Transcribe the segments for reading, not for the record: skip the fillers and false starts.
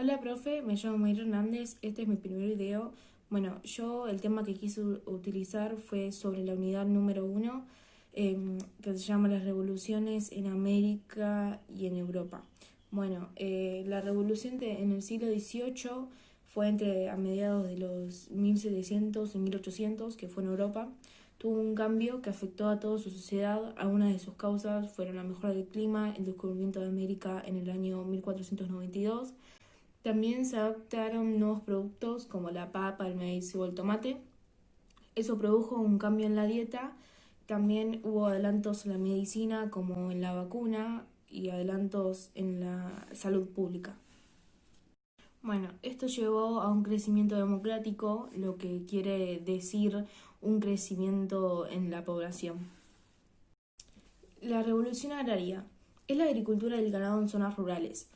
Hola, profe, me llamo Mayra Hernández, este es mi primer video. Bueno, yo el tema que quise utilizar fue sobre la unidad número uno, que se llama las revoluciones en América y en Europa. Bueno, la revolución en el siglo XVIII fue a mediados de los 1700 y 1800, que fue en Europa. Tuvo un cambio que afectó a toda su sociedad. Algunas de sus causas fueron la mejora del clima, el descubrimiento de América en el año 1492. También se adaptaron nuevos productos como la papa, el maíz o el tomate. Eso produjo un cambio en la dieta. También hubo adelantos en la medicina como en la vacuna y adelantos en la salud pública. Bueno, esto llevó a un crecimiento democrático, lo que quiere decir un crecimiento en la población. La revolución agraria es la agricultura del ganado en zonas rurales.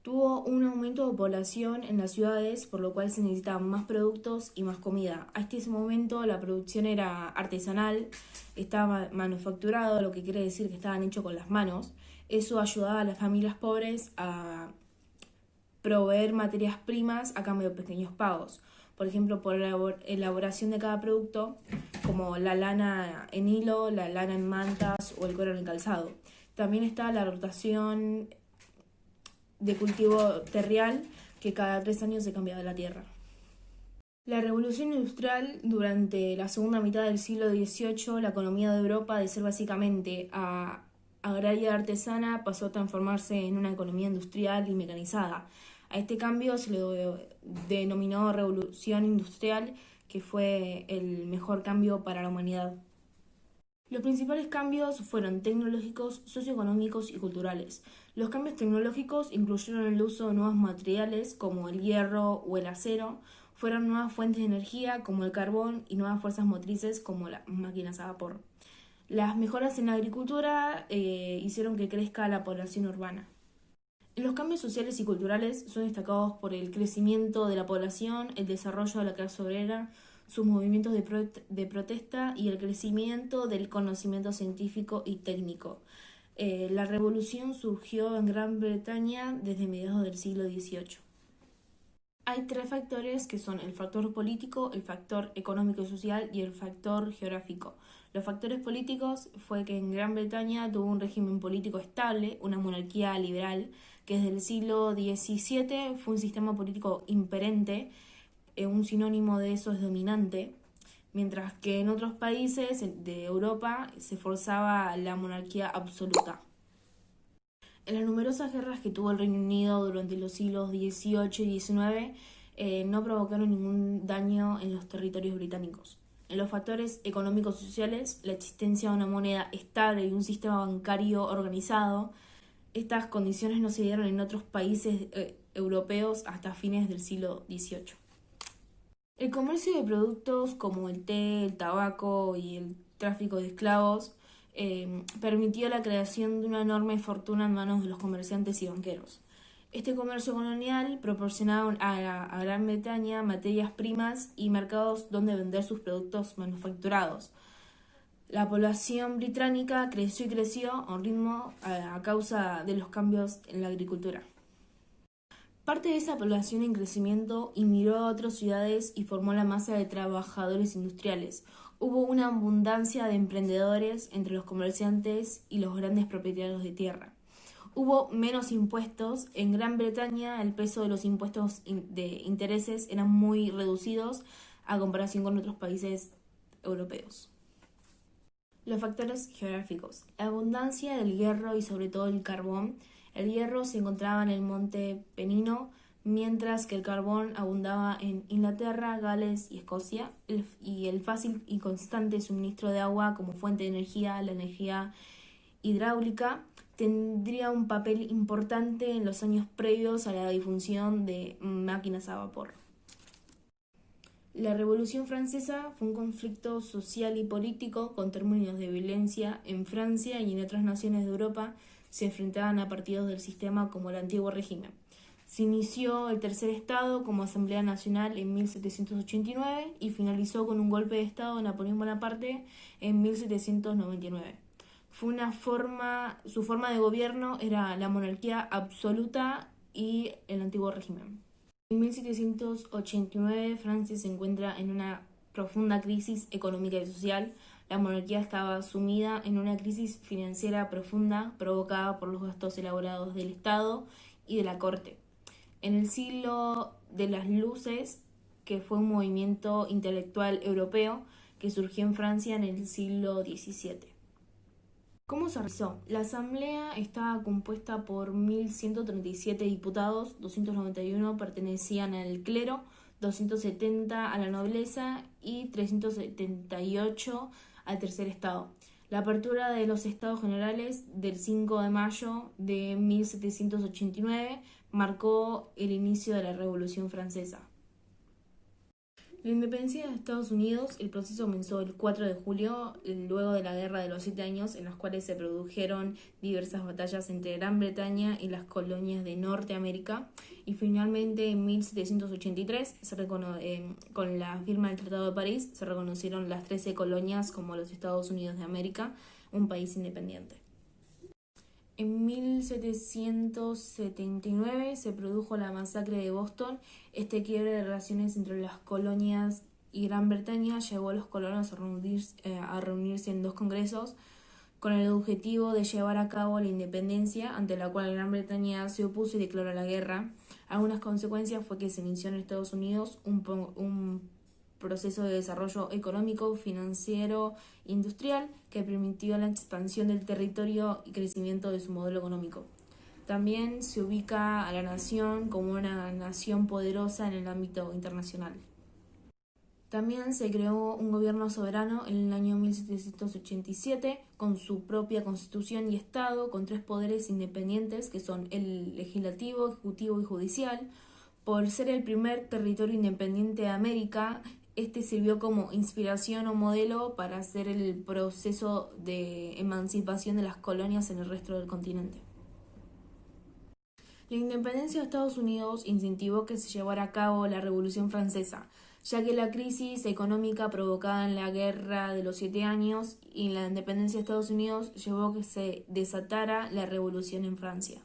Tuvo un aumento de población en las ciudades, por lo cual se necesitaban más productos y más comida. Hasta ese momento la producción era artesanal, estaba manufacturado, lo que quiere decir que estaban hechos con las manos. Eso ayudaba a las familias pobres a proveer materias primas a cambio de pequeños pagos. Por ejemplo, por la elaboración de cada producto, como la lana en hilo, la lana en mantas o el cuero en el calzado. También está la rotación de cultivo terrial, que cada 3 años se cambiaba la tierra. La revolución industrial, durante la segunda mitad del siglo XVIII, la economía de Europa, de ser básicamente agraria artesana, pasó a transformarse en una economía industrial y mecanizada. A este cambio se le denominó revolución industrial, que fue el mejor cambio para la humanidad. Los principales cambios fueron tecnológicos, socioeconómicos y culturales. Los cambios tecnológicos incluyeron el uso de nuevos materiales como el hierro o el acero, fueron nuevas fuentes de energía como el carbón y nuevas fuerzas motrices como las máquinas a vapor. Las mejoras en la agricultura hicieron que crezca la población urbana. Los cambios sociales y culturales son destacados por el crecimiento de la población, el desarrollo de la clase obrera, sus movimientos de protesta y el crecimiento del conocimiento científico y técnico. La revolución surgió en Gran Bretaña desde mediados del siglo XVIII. Hay tres factores que son el factor político, el factor económico y social y el factor geográfico. Los factores políticos fue que en Gran Bretaña tuvo un régimen político estable, una monarquía liberal, que desde el siglo XVII fue un sistema político imperante, un sinónimo de eso es dominante, mientras que en otros países de Europa se forzaba la monarquía absoluta. En las numerosas guerras que tuvo el Reino Unido durante los siglos XVIII y XIX no provocaron ningún daño en los territorios británicos. En los factores económicos y sociales, la existencia de una moneda estable y un sistema bancario organizado, estas condiciones no se dieron en otros países europeos hasta fines del siglo XVIII. El comercio de productos como el té, el tabaco y el tráfico de esclavos permitió la creación de una enorme fortuna en manos de los comerciantes y banqueros. Este comercio colonial proporcionaba a Gran Bretaña materias primas y mercados donde vender sus productos manufacturados. La población británica creció y creció a un ritmo a causa de los cambios en la agricultura. Parte de esa población en crecimiento emigró a otras ciudades y formó la masa de trabajadores industriales. Hubo una abundancia de emprendedores entre los comerciantes y los grandes propietarios de tierra. Hubo menos impuestos. En Gran Bretaña el peso de los impuestos de intereses eran muy reducidos a comparación con otros países europeos. Los factores geográficos. La abundancia del hierro y sobre todo el carbón. El hierro se encontraba en el monte Penino, mientras que el carbón abundaba en Inglaterra, Gales y Escocia, y el fácil y constante suministro de agua como fuente de energía, la energía hidráulica, tendría un papel importante en los años previos a la difusión de máquinas a vapor. La Revolución Francesa fue un conflicto social y político con términos de violencia. En Francia y en otras naciones de Europa se enfrentaban a partidos del sistema como el antiguo régimen. Se inició el Tercer Estado como Asamblea Nacional en 1789 y finalizó con un golpe de Estado de Napoleón Bonaparte en 1799. Su forma de gobierno era la monarquía absoluta y el antiguo régimen. En 1789, Francia se encuentra en una profunda crisis económica y social. La monarquía estaba sumida en una crisis financiera profunda provocada por los gastos elaborados del Estado y de la corte. En el siglo de las luces, que fue un movimiento intelectual europeo que surgió en Francia en el siglo XVII. ¿Cómo se realizó? La asamblea estaba compuesta por 1.137 diputados, 291 pertenecían al clero, 270 a la nobleza y 378 al tercer estado. La apertura de los estados generales del 5 de mayo de 1789 marcó el inicio de la Revolución Francesa. La independencia de Estados Unidos, el proceso comenzó el 4 de julio, luego de la Guerra de los 7 años, en las cuales se produjeron diversas batallas entre Gran Bretaña y las colonias de Norteamérica, y finalmente en 1783, con la firma del Tratado de París, se reconocieron las 13 colonias como los Estados Unidos de América, un país independiente. En 1779 se produjo la masacre de Boston. Este quiebre de relaciones entre las colonias y Gran Bretaña llevó a los colonos a reunirse en dos congresos con el objetivo de llevar a cabo la independencia, ante la cual Gran Bretaña se opuso y declaró la guerra. Algunas consecuencias fue que se inició en Estados Unidos un proceso de desarrollo económico, financiero, industrial, que permitió la expansión del territorio y crecimiento de su modelo económico. También se ubica a la nación como una nación poderosa en el ámbito internacional. También se creó un gobierno soberano en el año 1787 con su propia constitución y estado, con 3 poderes independientes que son el legislativo, ejecutivo y judicial. Por ser el primer territorio independiente de América, este sirvió como inspiración o modelo para hacer el proceso de emancipación de las colonias en el resto del continente. La independencia de Estados Unidos incentivó que se llevara a cabo la Revolución Francesa, ya que la crisis económica provocada en la Guerra de los 7 años y la independencia de Estados Unidos llevó a que se desatara la revolución en Francia.